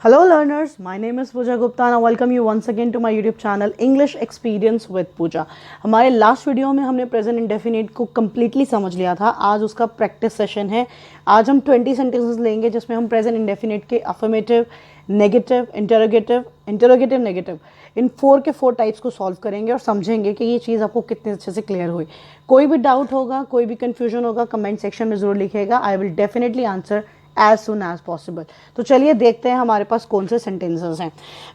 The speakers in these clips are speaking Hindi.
Hello learners, my name is Pooja Gupta and I welcome you once again to my YouTube channel English Experience with Pooja। हमारे लास्ट वीडियो में हमने प्रेजेंट इंडेफिनिट को कम्प्लीटली समझ लिया था। आज उसका प्रैक्टिस सेशन है। आज हम 20 सेंटेंसेस लेंगे जिसमें हम प्रेजेंट इंडेफिनिट के अफर्मेटिव, नेगेटिव, इंटरोगेटिव, नेगेटिव इन 4 टाइप्स को सॉल्व करेंगे और समझेंगे कि ये चीज़ आपको कितने अच्छे से क्लियर हुई। कोई भी डाउट होगा, कोई भी कन्फ्यूजन होगा, कमेंट सेक्शन में ज़रूर लिखिएगा। I will definitely answer as soon as possible. तो चलिए देखते हैं हमारे पास कौन से सेंटेंसेस हैं।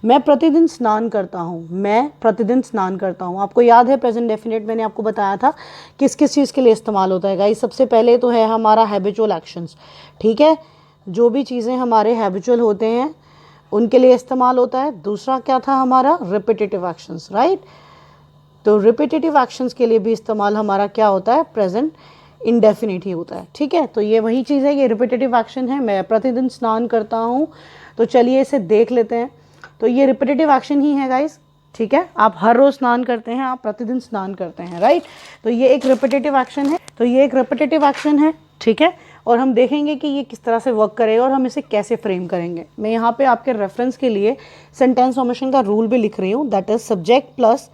मैं प्रतिदिन स्नान करता हूँ। मैं प्रतिदिन स्नान करता हूँ। आपको याद है प्रेजेंट डेफिनेट मैंने आपको बताया था किस किस चीज़ के लिए इस्तेमाल होता है गाइस। सबसे पहले तो है हमारा हैबिचुअल एक्शंस। ठीक है, जो भी चीज़ें हमारे हैबिचुअल होते हैं उनके लिए इस्तेमाल होता है। दूसरा क्या था हमारा, रिपीटेटिव एक्शंस, राइट। तो रिपीटेटिव एक्शंस के लिए भी इस्तेमाल हमारा क्या होता है, प्रेजेंट इंडेफिनिट ही होता है। ठीक है, तो ये वही चीज़ है, ये रिपीटेटिव एक्शन है। मैं प्रतिदिन स्नान करता हूँ। तो चलिए इसे देख लेते हैं। तो ये रिपीटेटिव एक्शन ही है गाइस। ठीक है, आप हर रोज़ स्नान करते हैं, आप प्रतिदिन स्नान करते हैं, राइट। तो ये एक रिपीटेटिव एक्शन है। ठीक है, और हम देखेंगे कि ये किस तरह से वर्क करेगा और हम इसे कैसे फ्रेम करेंगे। मैं यहाँ पे आपके रेफरेंस के लिए सेंटेंस फॉर्मेशन का रूल भी लिख रही हूँ। That is subject plus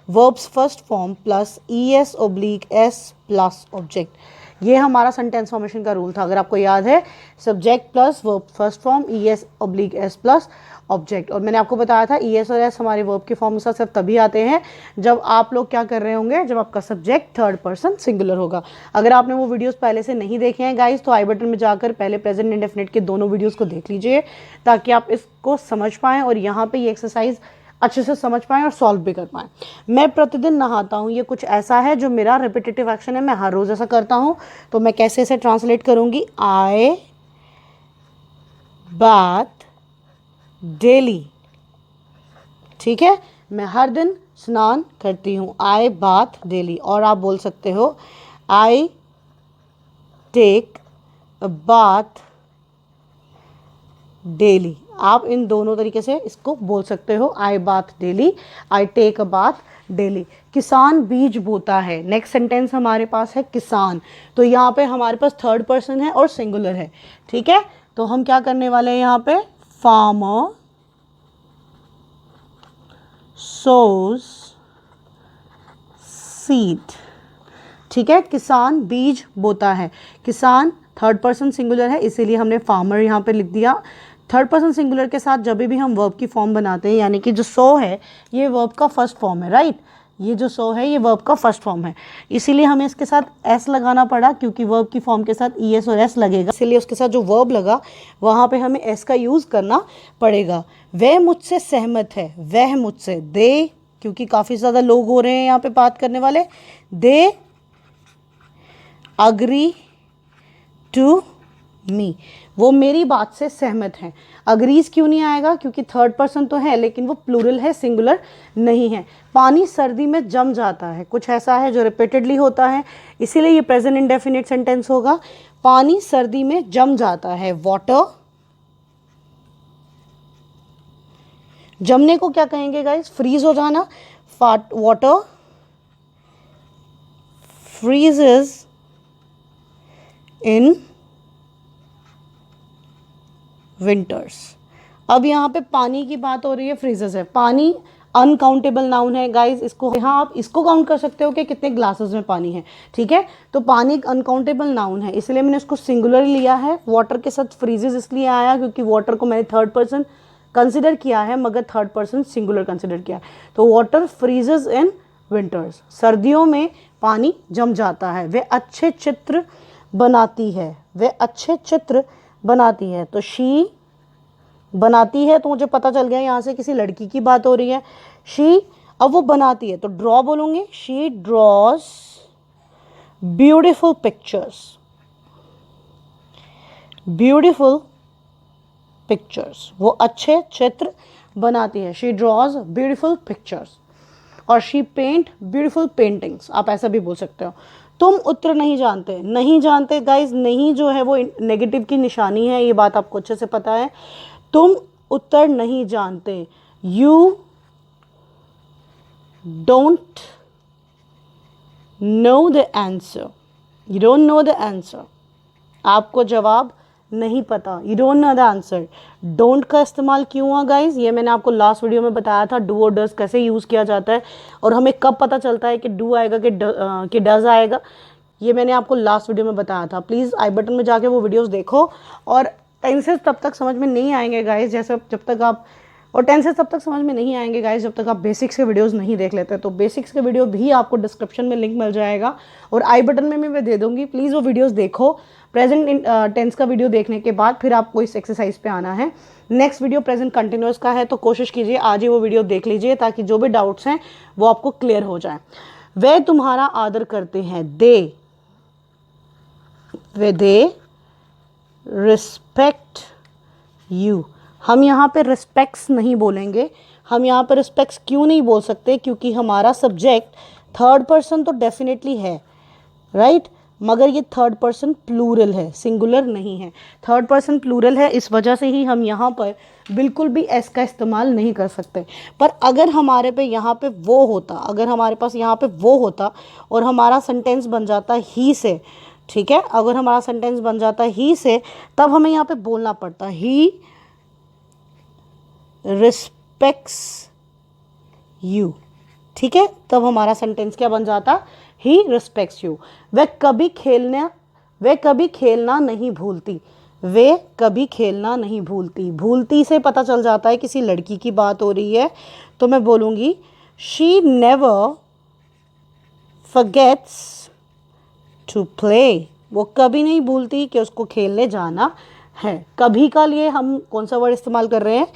verbs first form plus ES/S plus object. ये हमारा सेंटेंस फॉर्मेशन का रूल था। अगर आपको याद है, subject plus verb first form ES/S plus object. और मैंने आपको बताया था ES और S हमारे वर्ब के फॉर्म के साथ सिर्फ तभी आते हैं जब आप लोग क्या कर रहे होंगे, जब आपका सब्जेक्ट थर्ड पर्सन सिंगुलर होगा। अगर आपने वो वीडियोस पहले से नहीं देखे हैं गाइस, तो आई बटन में जाकर पहले प्रेजेंट इंडेफिनिट के दोनों वीडियोस को देख लीजिए ताकि आप इसको समझ पाएँ और यहाँ पे ये एक्सरसाइज अच्छे से समझ पाएँ और सॉल्व भी कर पाएँ। मैं प्रतिदिन नहाता हूँ, ये कुछ ऐसा है जो मेरा रिपीटेटिव एक्शन है। मैं हर रोज़ ऐसा करता हूँ। तो मैं कैसे इसे ट्रांसलेट करूँगी, आई बाथ डेली। ठीक है, मैं हर दिन स्नान करती हूँ, आई बाथ डेली। और आप बोल सकते हो I take a bath daily. आप इन दोनों तरीके से इसको बोल सकते हो, I bath daily, I take a bath daily. किसान बीज बोता है। नेक्स्ट सेंटेंस हमारे पास है किसान। तो यहाँ पे हमारे पास थर्ड पर्सन है और सिंगुलर है। ठीक है, तो हम क्या करने वाले हैं यहाँ पे, फार्मर सोज सीड। ठीक है, किसान बीज बोता है। किसान थर्ड पर्सन सिंगुलर है, इसीलिए हमने फार्मर यहाँ पे लिख दिया। थर्ड पर्सन सिंगुलर के साथ जब भी हम वर्ब की फॉर्म बनाते हैं, यानी कि जो सो है ये वर्ब का फर्स्ट फॉर्म है, राइट। ये जो सो है ये वर्ब का फर्स्ट फॉर्म है, इसीलिए हमें इसके साथ एस लगाना पड़ा, क्योंकि वर्ब की फॉर्म के साथ ES और S लगेगा, इसीलिए उसके साथ जो वर्ब लगा वहाँ पे हमें एस का यूज़ करना पड़ेगा। वह मुझसे सहमत है। वह मुझसे, दे, क्योंकि काफ़ी ज़्यादा लोग हो रहे हैं यहाँ पे बात करने वाले। दे अग्री टू मी, वो मेरी बात से सहमत हैं। अग्रीज क्यों नहीं आएगा, क्योंकि थर्ड पर्सन तो है लेकिन वो प्लूरल है, सिंगुलर नहीं है। पानी सर्दी में जम जाता है, कुछ ऐसा है जो रिपीटेडली होता है, इसीलिए ये प्रेजेंट इंडेफिनिट सेंटेंस होगा। पानी सर्दी में जम जाता है। वाटर, जमने को क्या कहेंगे गाइस, फ्रीज हो जाना। Water freezes in winters. अब यहाँ पे पानी की बात हो रही है, फ्रीजेस है। पानी अनकाउंटेबल नाउन है गाइज। इसको यहाँ आप इसको काउंट कर सकते हो कि कितने ग्लासेस में पानी है। ठीक है, तो पानी एक अनकाउंटेबल नाउन है, इसलिए मैंने इसको सिंगुलर लिया है। वाटर के साथ फ्रीजेस इसलिए आया क्योंकि वाटर को मैंने थर्ड पर्सन कंसिडर किया है, मगर थर्ड पर्सन सिंगुलर कंसिडर किया है। तो वाटर फ्रीजेस इन विंटर्स, सर्दियों में पानी जम जाता है। वे अच्छे चित्र बनाती है। वे अच्छे चित्र बनाती है। तो शी बनाती है, तो मुझे पता चल गया यहाँ से किसी लड़की की बात हो रही है। शी, अब वो बनाती है तो ड्रॉ बोलूँगी, she draws beautiful pictures. Beautiful pictures, वो अच्छे चित्र बनाती है। She draws beautiful pictures. और शी पेंट ब्यूटिफुल पेंटिंग्स, आप ऐसा भी बोल सकते हो। तुम उत्तर नहीं जानते। नहीं जानते गाइज, नहीं जो है वो नेगेटिव की निशानी है, ये बात आपको अच्छे से पता है। तुम उत्तर नहीं जानते। You don't know the answer. You don't know the answer, आपको जवाब नहीं पता, you don't know the answer. Don't का इस्तेमाल क्यों हुआ गाइज, ये मैंने आपको लास्ट वीडियो में बताया था, डू और डज कैसे यूज़ किया जाता है और हमें कब पता चलता है कि डू आएगा कि डज आएगा, ये मैंने आपको लास्ट वीडियो में बताया था। प्लीज़ आई बटन में जाके वो वीडियोस देखो। और टेंसेस तब तक समझ में नहीं आएंगे गाइज जैसे जब तक आप, और टेंसेस तब तक समझ में नहीं आएंगे गाइज जब तक आप बेसिक्स के वीडियोस नहीं देख लेते। तो बेसिक्स के वीडियो भी आपको डिस्क्रिप्शन में लिंक मिल जाएगा और आई बटन में मैं दे दूंगी, प्लीज़ वो वीडियोस देखो। प्रेजेंट टेंस का वीडियो देखने के बाद फिर आपको इस एक्सरसाइज पे आना है। नेक्स्ट वीडियो प्रेजेंट कंटिन्यूअस का है, तो कोशिश कीजिए आज ही वो वीडियो देख लीजिए ताकि जो भी डाउट्स हैं वो आपको क्लियर हो जाए। वे तुम्हारा आदर करते हैं, दे रिस्पेक्ट यू। हम यहाँ पे रिस्पेक्ट्स नहीं बोलेंगे। हम यहाँ पे रिस्पेक्ट्स क्यों नहीं बोल सकते, क्योंकि हमारा सब्जेक्ट थर्ड पर्सन तो डेफिनेटली है, राइट, मगर ये थर्ड पर्सन प्लूरल है, सिंगुलर नहीं है। थर्ड पर्सन प्लूरल है, इस वजह से ही हम यहाँ पर बिल्कुल भी एस का इस्तेमाल नहीं कर सकते। पर अगर हमारे पे यहाँ पे वो होता, अगर हमारे पास यहाँ पे वो होता और हमारा सेंटेंस बन जाता ही से, ठीक है, अगर हमारा सेंटेंस बन जाता ही से, तब हमें यहाँ पे बोलना पड़ता ही रिस्पेक्ट्स यू, ठीक है, तब हमारा सेंटेंस क्या बन जाता, ही रिस्पेक्ट्स यू। वे कभी खेलना नहीं भूलती, वे कभी खेलना नहीं भूलती। भूलती से पता चल जाता है किसी लड़की की बात हो रही है, तो मैं बोलूँगी she never forgets to play. वो कभी नहीं भूलती कि उसको खेलने जाना है। कभी का लिए हम कौन सा वर्ड इस्तेमाल कर रहे हैं,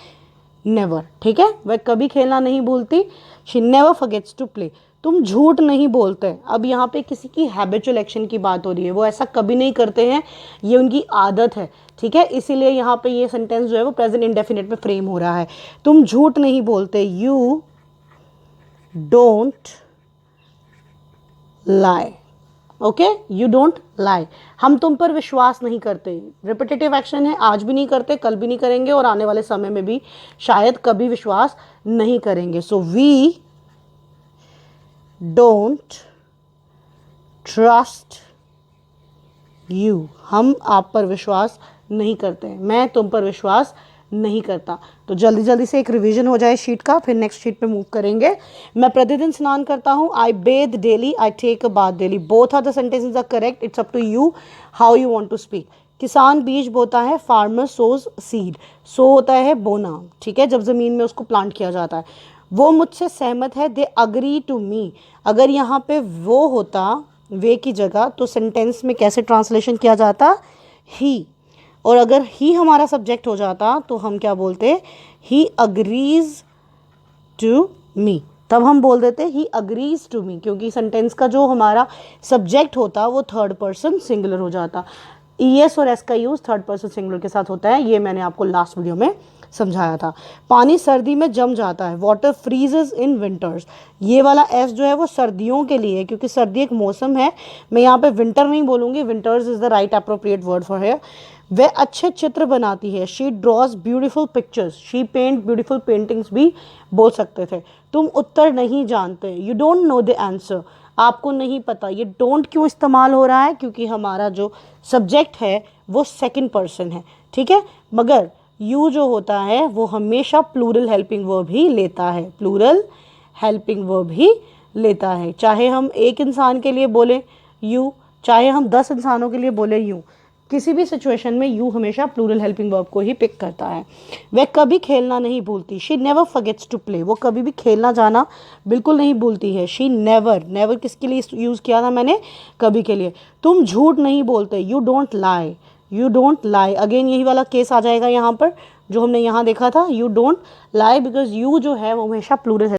नेवर, ठीक है। वह कभी खेलना नहीं भूलती, she never forgets to play. तुम झूठ नहीं बोलते। अब यहाँ पे किसी की हैबिचुअल एक्शन की बात हो रही है, वो ऐसा कभी नहीं करते हैं, ये उनकी आदत है, ठीक है, इसीलिए यहाँ पे ये सेंटेंस जो है वो प्रेजेंट इंडेफिनिट में फ्रेम हो रहा है। तुम झूठ नहीं बोलते, you don't lie, okay, you don't lie. हम तुम पर विश्वास नहीं करते, रिपीटेटिव एक्शन है, आज भी नहीं करते, कल भी नहीं करेंगे और आने वाले समय में भी शायद कभी विश्वास नहीं करेंगे। So we don't trust you, हम आप पर विश्वास नहीं करते, मैं तुम पर विश्वास नहीं करता। तो जल्दी जल्दी से एक रिवीजन हो जाए शीट का, फिर नेक्स्ट शीट पे मूव करेंगे। मैं प्रतिदिन स्नान करता हूँ, I bathe daily, I take a bath daily. Both are the sentences are correct, it's up to you how you want to speak. किसान बीज बोता है, फार्मर सोज सीड। सो होता है बोना, ठीक है, जब ज़मीन में उसको प्लांट किया जाता है। वो मुझसे सहमत है, दे अग्री टू मी। अगर यहाँ पे वो होता वे की जगह, तो सेंटेंस में कैसे ट्रांसलेशन किया जाता, ही। और अगर ही हमारा सब्जेक्ट हो जाता तो हम क्या बोलते, ही अग्रीज टू मी। तब हम बोल देते ही अग्रीज टू मी, क्योंकि सेंटेंस का जो हमारा सब्जेक्ट होता वो थर्ड पर्सन सिंगुलर हो जाता। ईएस और एस का यूज़ थर्ड पर्सन सिंगुलर के साथ होता है, ये मैंने आपको लास्ट वीडियो में समझाया था। पानी सर्दी में जम जाता है, वाटर फ्रीजेस इन विंटर्स। ये वाला एस जो है वो सर्दियों के लिए है, क्योंकि सर्दी एक मौसम है। मैं यहाँ पे विंटर नहीं बोलूँगी, winters is the right appropriate word for here. वह अच्छे चित्र बनाती है, she draws beautiful pictures, she paint beautiful paintings भी बोल सकते थे। तुम उत्तर नहीं जानते, you don't know the answer, आपको नहीं पता। ये डोंट क्यों इस्तेमाल हो रहा है, क्योंकि हमारा जो सब्जेक्ट है वो सेकंड पर्सन है, ठीक है, मगर यू जो होता है वो हमेशा प्लूरल हेल्पिंग वर्ब ही लेता है, प्लूरल हेल्पिंग वर्ब ही लेता है। चाहे हम एक इंसान के लिए बोले यू, चाहे हम 10 इंसानों के लिए बोले यू, किसी भी सिचुएशन में यू हमेशा प्लूरल हेल्पिंग वर्ब को ही पिक करता है। वह कभी खेलना नहीं भूलती, she never forgets to play. वो कभी भी खेलना जाना बिल्कुल नहीं भूलती है। शी नेवर, नेवर किसके लिए यूज़ किया था मैंने, कभी के लिए। तुम झूठ नहीं बोलते, you don't lie, you don't lie. Again यही वाला केस आ जाएगा यहाँ पर जो हमने यहाँ देखा था, you don't lie, because you जो है वो हमेशा प्लूरल है।